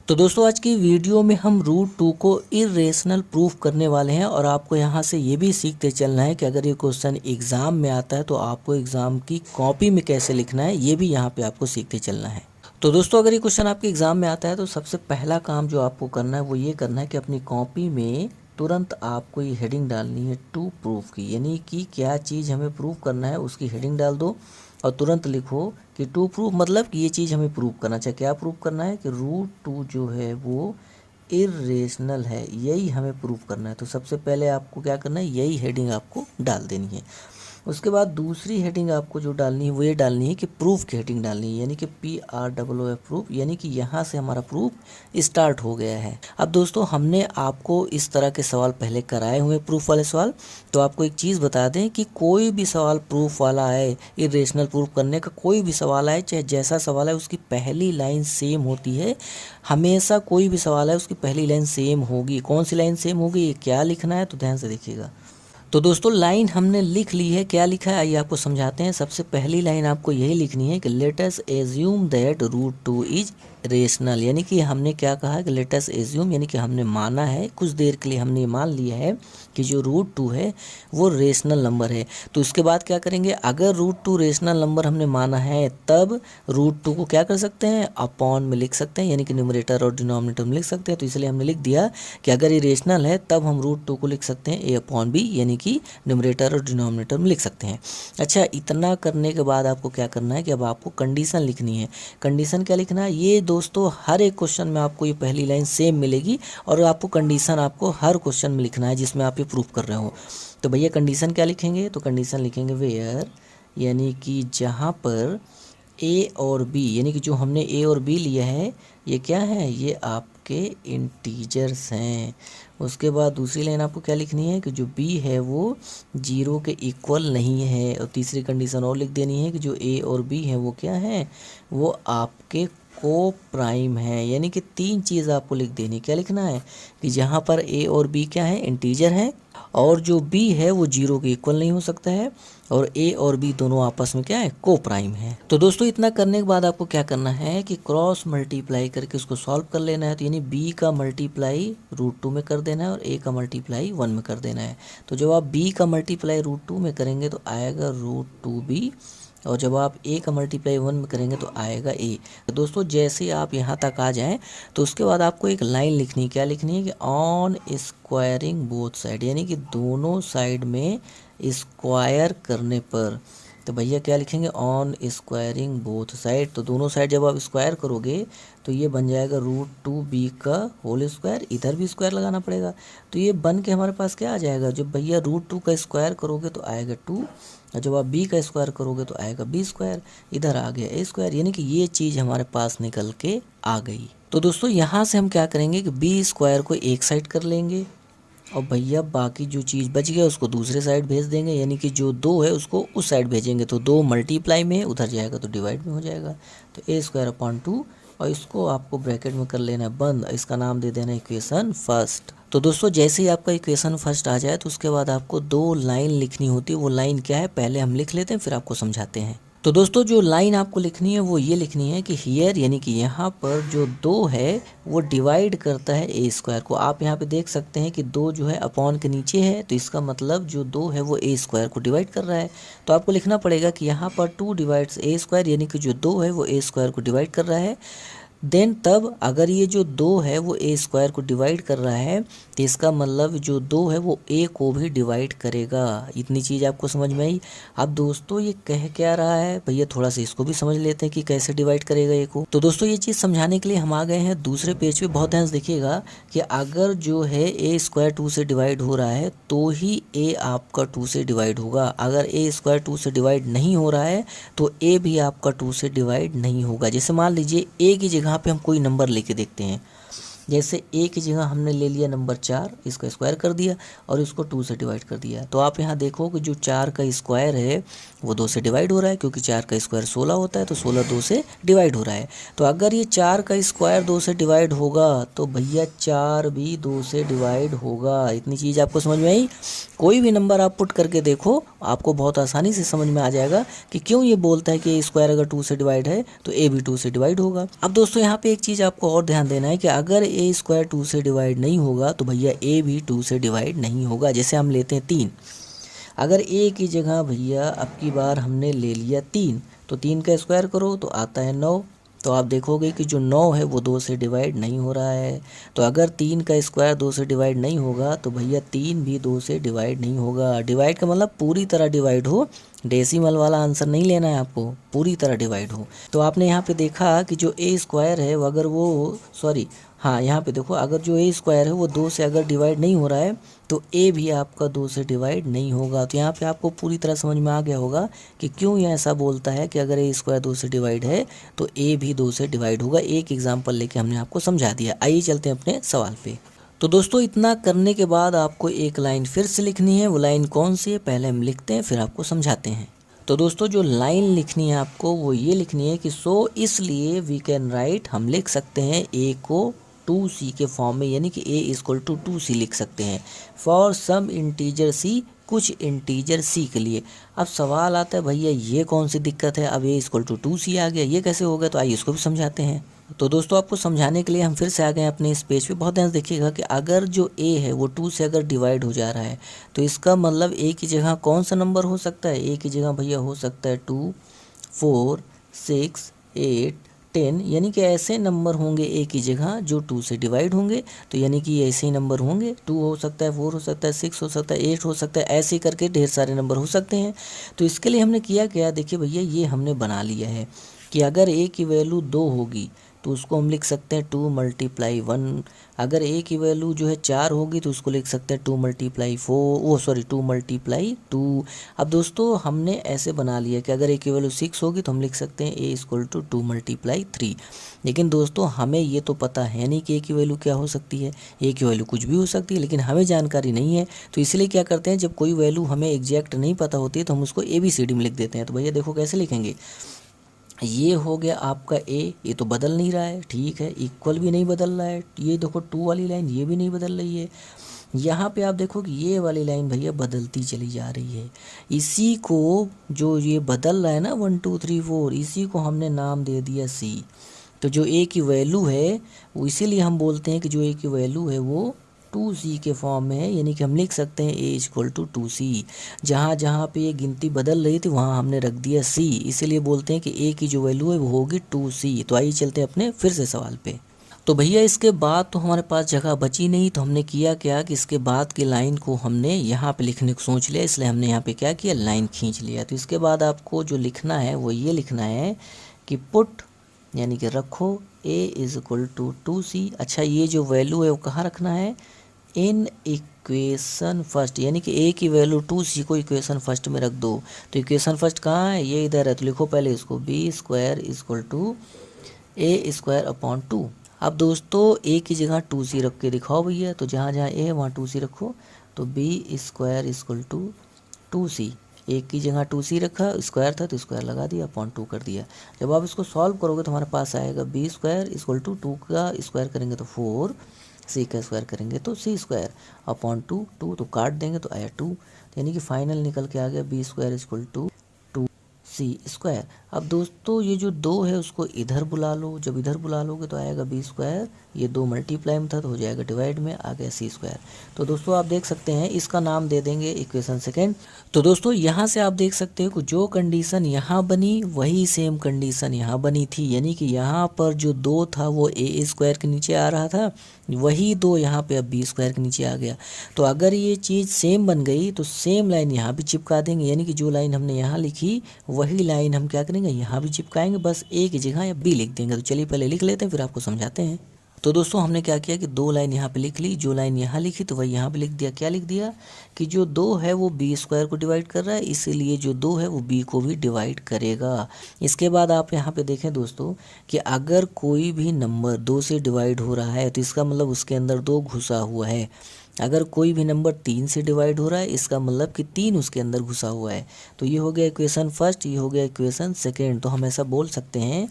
तो दोस्तों आज की वीडियो में हम रूट 2 को इरेशनल प्रूफ करने वाले हैं और आपको यहाँ से ये भी सीखते चलना है कि अगर ये क्वेश्चन एग्ज़ाम में आता है तो आपको एग्ज़ाम की कॉपी में कैसे लिखना है, ये भी यहाँ पे आपको सीखते चलना है। तो दोस्तों अगर ये क्वेश्चन आपके एग्ज़ाम में आता है तो सबसे पहला काम जो आपको करना है वो ये करना है कि अपनी कॉपी में तुरंत आपको ये हेडिंग डालनी है टू प्रूफ की, यानी कि क्या चीज़ हमें प्रूफ करना है उसकी हेडिंग डाल दो और तुरंत लिखो कि टू प्रूफ मतलब कि ये चीज़ हमें प्रूफ करना चाहिए। क्या प्रूफ करना है कि रूट 2 जो है वो इरेशनल है, यही हमें प्रूफ करना है। तो सबसे पहले आपको क्या करना है, यही हेडिंग आपको डाल देनी है। उसके बाद दूसरी हेडिंग आपको जो डालनी है वो ये डालनी है कि प्रूफ की हेडिंग डालनी है, यानी कि PROOF प्रूफ, यानी कि यहाँ से हमारा प्रूफ स्टार्ट हो गया है। अब दोस्तों हमने आपको इस तरह के सवाल पहले कराए हुए प्रूफ वाले सवाल, तो आपको एक चीज़ बता दें कि कोई भी सवाल प्रूफ वाला है, इरेशनल प्रूफ करने का कोई भी सवाल है, चाहे जैसा सवाल है उसकी पहली लाइन सेम होती है। हमेशा कोई भी सवाल है उसकी पहली लाइन सेम होगी। कौन सी लाइन सेम होगी, ये क्या लिखना है तो ध्यान से देखिएगा। तो दोस्तों लाइन हमने लिख ली है, क्या लिखा है आइए आपको समझाते हैं। सबसे पहली लाइन आपको यही लिखनी है कि let us assume that root 2 is rational, यानी कि हमने क्या कहा कि लेट अस एज्यूम, यानी कि हमने माना है, कुछ देर के लिए हमने मान लिया है कि जो रूट 2 है वो रेशनल नंबर है। तो उसके बाद क्या करेंगे, अगर रूट 2 रेशनल नंबर हमने माना है तब रूट 2 को क्या कर सकते हैं, अपॉन में लिख सकते हैं, यानी कि न्यूमरेटर और डिनोमिनेटर में लिख सकते हैं। तो इसलिए हमने लिख दिया कि अगर ये रेशनल है तब हम रूट 2 को लिख सकते हैं A/B, यानी कि न्यूमरेटर और डिनोमिनेटर में लिख सकते हैं। अच्छा, इतना करने के बाद आपको क्या करना है कि अब आपको कंडीशन लिखनी है। कंडीशन क्या लिखना है, ये दोस्तों हर एक क्वेश्चन में आपको ये पहली लाइन सेम मिलेगी और आपको कंडीशन आपको हर क्वेश्चन में लिखना है जिसमें आप ये प्रूफ कर रहे हो। तो भैया कंडीशन क्या लिखेंगे, तो कंडीशन लिखेंगे वेयर, यानी कि जहाँ पर A और B, यानी कि जो हमने A और B लिया है ये क्या है, ये आपके इंटीजर्स हैं। उसके बाद दूसरी लाइन आपको क्या लिखनी है कि जो B है वो 0 के इक्वल नहीं है। और तीसरी कंडीशन और लिख देनी है कि जो A और B है वो क्या है, वो आपके को प्राइम है। यानी कि तीन चीज़ आपको लिख देनी, क्या लिखना है कि जहाँ पर A और B क्या है, इंटीजर है, और जो B है वो 0 के इक्वल नहीं हो सकता है, और A और B दोनों आपस में क्या है, को प्राइम है। तो दोस्तों इतना करने के बाद आपको क्या करना है कि क्रॉस मल्टीप्लाई करके उसको सॉल्व कर लेना है। तो यानी B का मल्टीप्लाई रूट 2 में कर देना है और A का मल्टीप्लाई 1 में कर देना है। तो जब आप B का मल्टीप्लाई रूट 2 में करेंगे तो आएगा रूट 2B, और जब आप A का मल्टीप्लाई 1 में करेंगे तो आएगा A। तो दोस्तों जैसे आप यहाँ तक आ जाएं तो उसके बाद आपको एक लाइन लिखनी है, क्या लिखनी है कि ऑन स्क्वायरिंग बोथ साइड, यानी कि दोनों साइड में स्क्वायर करने पर। तो भैया क्या लिखेंगे, ऑन स्क्वायरिंग बोथ साइड। तो दोनों साइड जब आप स्क्वायर करोगे तो ये बन जाएगा रूट 2B का होल स्क्वायर, इधर भी स्क्वायर लगाना पड़ेगा। तो ये बन के हमारे पास क्या आ जाएगा, जब भैया रूट 2 का स्क्वायर करोगे तो आएगा 2, और जब आप B का स्क्वायर करोगे तो आएगा B स्क्वायर, इधर आ गया A स्क्वायर, यानी कि ये चीज़ हमारे पास निकल के आ गई। तो दोस्तों यहाँ से हम क्या करेंगे कि B स्क्वायर को एक साइड कर लेंगे और भैया बाकी जो चीज़ बच गया उसको दूसरे साइड भेज देंगे, यानी कि जो 2 है उसको उस साइड भेजेंगे। तो 2 मल्टीप्लाई में है, उधर जाएगा तो डिवाइड में हो जाएगा। तो A² 2, और इसको आपको ब्रैकेट में कर लेना है बंद, इसका नाम दे देना है इक्वेशन फर्स्ट। तो दोस्तों जैसे ही आपका इक्वेशन फर्स्ट आ जाए तो उसके बाद आपको 2 लाइन लिखनी होती है। वो लाइन क्या है पहले हम लिख लेते हैं फिर आपको समझाते हैं। तो दोस्तों जो लाइन आपको लिखनी है वो ये लिखनी है कि हियर, यानी कि यहाँ पर जो 2 है वो डिवाइड करता है A स्क्वायर को। आप यहाँ पे देख सकते हैं कि 2 जो है अपॉन के नीचे है, तो इसका मतलब जो 2 है वो A स्क्वायर को डिवाइड कर रहा है। तो आपको लिखना पड़ेगा कि यहाँ पर 2 डिवाइड्स A स्क्वायर, यानी कि जो 2 है वो A स्क्वायर को डिवाइड कर रहा है। देन तब अगर ये जो 2 है वो A स्क्वायर को डिवाइड कर रहा है तो इसका मतलब जो 2 है वो A को भी डिवाइड करेगा। इतनी चीज़ आपको समझ में आई। अब दोस्तों ये कह क्या रहा है भैया, थोड़ा सा इसको भी समझ लेते हैं कि कैसे डिवाइड करेगा A को। तो दोस्तों ये चीज़ समझाने के लिए हम आ गए हैं दूसरे पेज पे। बहुत ध्यान से देखिएगा कि अगर जो है A स्क्वायर 2 से डिवाइड हो रहा है तो ही A आपका 2 से डिवाइड होगा। अगर A स्क्वायर 2 से डिवाइड नहीं हो रहा है तो A भी आपका 2 से डिवाइड नहीं होगा। जैसे मान लीजिए A की जगह पे हम कोई नंबर लेके देखते हैं, जैसे ए की जगह हमने ले लिया नंबर 4, इसका स्क्वायर कर दिया और इसको 2 से डिवाइड कर दिया। तो आप यहाँ देखो कि जो 4 का स्क्वायर है वो 2 से डिवाइड हो रहा है, क्योंकि 4 का स्क्वायर 16 होता है, तो 16 2 से डिवाइड हो रहा है। तो अगर ये 4 का स्क्वायर 2 से डिवाइड होगा तो भैया 4 भी 2 से डिवाइड होगा। इतनी चीज़ आपको समझ में आई। कोई भी नंबर आप पुट करके देखो, आपको बहुत आसानी से समझ में आ जाएगा कि क्यों ये बोलता है कि स्क्वायर अगर 2 से डिवाइड है तो ए भी 2 से डिवाइड होगा। अब दोस्तों यहाँ पे एक चीज़ आपको और ध्यान देना है कि अगर ए स्क्वायर 2 से डिवाइड नहीं होगा तो भैया ए भी 2 से डिवाइड नहीं होगा। जैसे हम लेते हैं 3, अगर ए की जगह भैया अब की बार हमने ले लिया 3, तो 3 का स्क्वायर करो तो आता है 9। तो आप देखोगे कि जो 9 है वो 2 से डिवाइड नहीं हो रहा है। तो अगर 3 का स्क्वायर 2 से डिवाइड नहीं होगा तो भैया 3 भी 2 से डिवाइड नहीं होगा। डिवाइड का मतलब पूरी तरह डिवाइड हो, डेसिमल वाला आंसर नहीं लेना है आपको, पूरी तरह डिवाइड हो। तो आपने यहाँ पे देखा कि जो ए स्क्वायर है वो अगर वो हाँ यहाँ पे देखो, अगर जो ए स्क्वायर है वो 2 से अगर डिवाइड नहीं हो रहा है तो ए भी आपका 2 से डिवाइड नहीं होगा। तो यहाँ पे आपको पूरी तरह समझ में आ गया होगा कि क्यों ये ऐसा बोलता है कि अगर ए स्क्वायर 2 से डिवाइड है तो ए भी 2 से डिवाइड होगा। एक एग्जाम्पल लेके हमने आपको समझा दिया। आइए चलते हैं अपने सवाल पे। तो दोस्तों इतना करने के बाद आपको एक लाइन फिर से लिखनी है। वो लाइन कौन सी है पहले हम लिखते हैं, फिर आपको समझाते हैं। तो दोस्तों जो लाइन लिखनी है आपको वो ये लिखनी है कि सो इसलिए वी कैन राइट, हम लिख सकते हैं ए को 2c के फॉर्म में, यानी कि a इक्वल टू 2c लिख सकते हैं फॉर सम इंटीजर c, कुछ इंटीजर c के लिए। अब सवाल आता है भैया ये कौन सी दिक्कत है, अब a इक्वल टू 2c आ गया, ये कैसे हो गया? तो आइए इसको भी समझाते हैं। तो दोस्तों आपको समझाने के लिए हम फिर से आ गए अपने इस पेज पे। बहुत ध्यान से देखिएगा कि अगर जो a है वो 2 से अगर डिवाइड हो जा रहा है तो इसका मतलब a की जगह कौन सा नंबर हो सकता है? a की जगह भैया हो सकता है 2, 4, 6, 8, 10, यानी कि ऐसे नंबर होंगे ए की जगह जो 2 से डिवाइड होंगे। तो यानी कि ऐसे ही नंबर होंगे, 2 हो सकता है, 4 हो सकता है, 6 हो सकता है, 8 हो सकता है, ऐसे करके ढेर सारे नंबर हो सकते हैं। तो इसके लिए हमने किया क्या, देखिए भैया ये हमने बना लिया है कि अगर ए की वैल्यू 2 होगी तो उसको हम लिख सकते हैं 2 × 1। अगर ए की वैल्यू जो है 4 होगी तो उसको लिख सकते हैं 2 × 4, 2 × 2। अब दोस्तों हमने ऐसे बना लिया कि अगर ए की वैल्यू 6 होगी तो हम लिख सकते हैं ए इक्वल टू 2 × 3। लेकिन दोस्तों हमें ये तो पता है नहीं कि ए की वैल्यू क्या हो सकती है। ए की वैल्यू कुछ भी हो सकती है, लेकिन हमें जानकारी नहीं है। तो इसलिए क्या करते हैं, जब कोई वैल्यू हमें एग्जैक्ट नहीं पता होती है तो हम उसको ABCD में लिख देते हैं। तो भैया देखो कैसे लिखेंगे, ये हो गया आपका ए, ये तो बदल नहीं रहा है, ठीक है, इक्वल भी नहीं बदल रहा है। ये देखो 2 वाली लाइन ये भी नहीं बदल रही है। यहाँ पे आप देखो कि ये वाली लाइन भैया बदलती चली जा रही है। इसी को जो ये बदल रहा है ना 1 2 3 4, इसी को हमने नाम दे दिया सी। तो जो ए की वैल्यू है वो इसीलिए हम बोलते हैं कि जो ए की वैल्यू है वो 2c के फॉर्म में है, यानी कि हम लिख सकते हैं a इक्वल टू 2c। जहाँ जहाँ पे ये गिनती बदल रही थी वहाँ हमने रख दिया c, इसीलिए बोलते हैं कि a की जो वैल्यू है वो होगी 2c। तो आइए चलते हैं अपने फिर से सवाल पे। तो भैया इसके बाद तो हमारे पास जगह बची नहीं, तो हमने किया क्या कि इसके बाद की लाइन को हमने यहाँ पे लिखने को सोच लिया, इसलिए हमने यहाँ पे क्या किया, लाइन खींच लिया। तो इसके बाद आपको जो लिखना है वो ये लिखना है कि पुट, यानी कि रखो a इक्वल टू 2c। अच्छा ये जो वैल्यू है वो कहाँ रखना है, इन इक्वेशन फर्स्ट, यानी कि a की वैल्यू 2c को इक्वेशन फर्स्ट में रख दो। तो इक्वेशन फर्स्ट कहाँ है, ये इधर है। तो लिखो पहले इसको b² equal to a² upon 2। अब दोस्तों a की जगह 2c रख के दिखाओ भैया, तो जहाँ जहाँ a है वहाँ 2c रखो। तो b² इक्वल टू 2c, एक की जगह 2c रखा, स्क्वायर था तो स्क्वायर लगा दिया, अपॉन 2 कर दिया। जब आप इसको सॉल्व करोगे तो हमारे पास आएगा b² इक्वल टू 2 का स्क्वायर करेंगे तो 4, c का स्क्वायर करेंगे तो c² अपॉन 2, तो काट देंगे तो आया 2। यानी कि फाइनल निकल के आ गया b² इक्वल टू 2c²। अब दोस्तों ये जो 2 है उसको इधर बुला लो, जब इधर बुला लोगे तो आएगा b², ये 2 मल्टीप्लाई में था तो हो जाएगा डिवाइड में, आ गया c²। तो दोस्तों आप देख सकते हैं इसका नाम दे देंगे इक्वेशन सेकेंड। तो दोस्तों यहाँ से आप देख सकते हो कि जो कंडीशन यहाँ बनी वही सेम कंडीशन यहाँ बनी थी, यानी कि यहाँ पर जो 2 था वो a² के नीचे आ रहा था, वही 2 यहाँ पे अब b² के नीचे आ गया। तो अगर ये चीज़ सेम बन गई तो सेम लाइन यहाँ भी चिपका देंगे, यानी कि जो लाइन हमने यहाँ लिखी वही लाइन हम क्या करेंगे, यहाँ भी चिपकाएंगे, बस a की जगह या b लिख देंगे। तो चलिए पहले लिख लेते हैं फिर आपको समझाते हैं। तो दोस्तों हमने क्या किया कि 2 लाइन यहाँ पे लिख ली, जो लाइन यहाँ लिखी तो वही यहाँ पे लिख दिया। क्या लिख दिया कि जो 2 है वो बी स्क्वायर को डिवाइड कर रहा है, इसीलिए जो 2 है वो बी को भी डिवाइड करेगा। इसके बाद आप यहाँ पे देखें दोस्तों कि अगर कोई भी नंबर 2 से डिवाइड हो रहा है तो इसका मतलब उसके अंदर 2 घुसा हुआ है। अगर कोई भी नंबर 3 से डिवाइड हो रहा है इसका मतलब कि 3 उसके अंदर घुसा हुआ है। तो ये हो गया इक्वेशन फर्स्ट, ये हो गया इक्वेशन सेकेंड। तो हम ऐसा बोल सकते हैं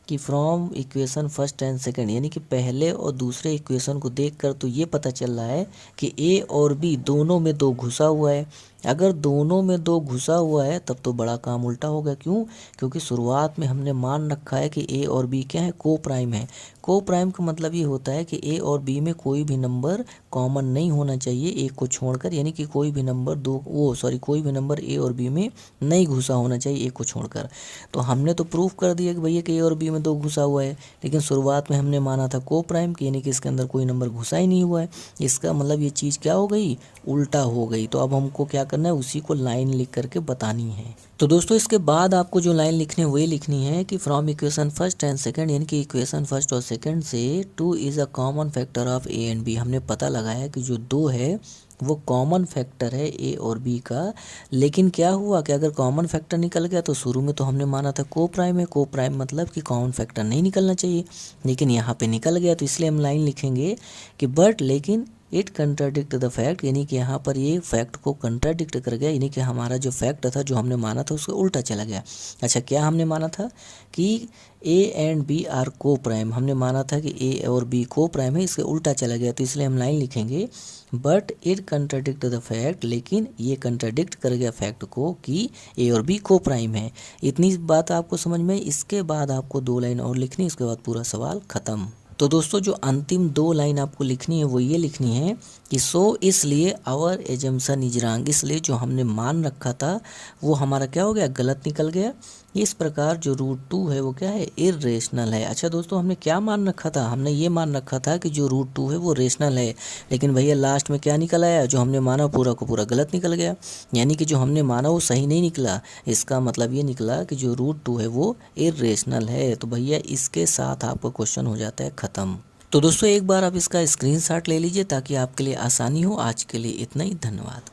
कि from equation first and second, यानी कि पहले और दूसरे इक्वेशन को देखकर तो ये पता चल रहा है कि ए और बी दोनों में 2 घुसा हुआ है। अगर दोनों में 2 घुसा हुआ है तब तो बड़ा काम उल्टा होगा। क्यों? क्योंकि शुरुआत में हमने मान रखा है कि ए और बी क्या है, को प्राइम है। को प्राइम का मतलब ये होता है कि ए और बी में कोई भी नंबर कॉमन नहीं होना चाहिए एक को छोड़कर, यानी कि कोई भी नंबर कोई भी नंबर ए और बी में नहीं घुसा होना चाहिए एक को छोड़कर। तो हमने तो प्रूफ कर दिया कि भैया कि ए और बी में 2 घुसा हुआ है, लेकिन शुरुआत में हमने माना था को प्राइम की, यानी कि इसके अंदर कोई नंबर घुसा ही नहीं हुआ है। इसका मतलब ये चीज़ क्या हो गई, उल्टा हो गई। तो अब हमको क्या करना है, उसी को लाइन लिख करके बतानी है। तो दोस्तों इसके बाद आपको जो लाइन लिखनी है वही लिखनी है कि from equation first and second, यानी कि इक्वेशन फर्स्ट और सेकंड से 2 is a common factor of A and B. हमने पता लगाया कि जो 2 है वो कॉमन फैक्टर है ए और बी का। लेकिन क्या हुआ कि अगर कॉमन फैक्टर निकल गया तो शुरू में तो हमने माना था को प्राइम है, को प्राइम मतलब कि कॉमन फैक्टर नहीं निकलना चाहिए, लेकिन यहाँ पे निकल गया। तो इसलिए हम लाइन लिखेंगे कि बट लेकिन इट कंट्राडिक्ट द फैक्ट, यानी कि यहाँ पर ये फैक्ट को कंट्राडिक्ट कर गया, यानी कि हमारा जो फैक्ट था जो हमने माना था उसका उल्टा चला गया। अच्छा, क्या हमने माना था कि ए एंड बी आर को प्राइम, हमने माना था कि ए और बी को प्राइम है, इसके उल्टा चला गया। तो इसलिए हम लाइन लिखेंगे but it contradict the fact, लेकिन ये कंट्राडिक्ट कर गया फैक्ट को कि ए और बी को प्राइम है। इतनी बात आपको समझ में। इसके बाद आपको 2 लाइन और लिखनी, उसके बाद पूरा सवाल ख़त्म। तो दोस्तों जो अंतिम 2 लाइन आपको लिखनी है वो ये लिखनी है कि सो इसलिए आवर एजम्पशन इज रॉन्ग, इसलिए जो हमने मान रखा था वो हमारा क्या हो गया, गलत निकल गया। इस प्रकार जो √2 है वो क्या है, इर्रेशनल है। अच्छा दोस्तों हमने क्या मान रखा था, हमने ये मान रखा था कि जो √2 है वो रेशनल है, लेकिन भैया लास्ट में क्या निकल आया, जो हमने माना पूरा को पूरा गलत निकल गया। यानी कि जो हमने माना वो सही नहीं निकला। इसका मतलब ये निकला कि जो √2 है वो इर्रेशनल है। तो भैया इसके साथ आपका क्वेश्चन हो जाता है ख़त्म। तो दोस्तों एक बार आप इसका स्क्रीनशॉट ले लीजिए ताकि आपके लिए आसानी हो। आज के लिए इतना ही, धन्यवाद।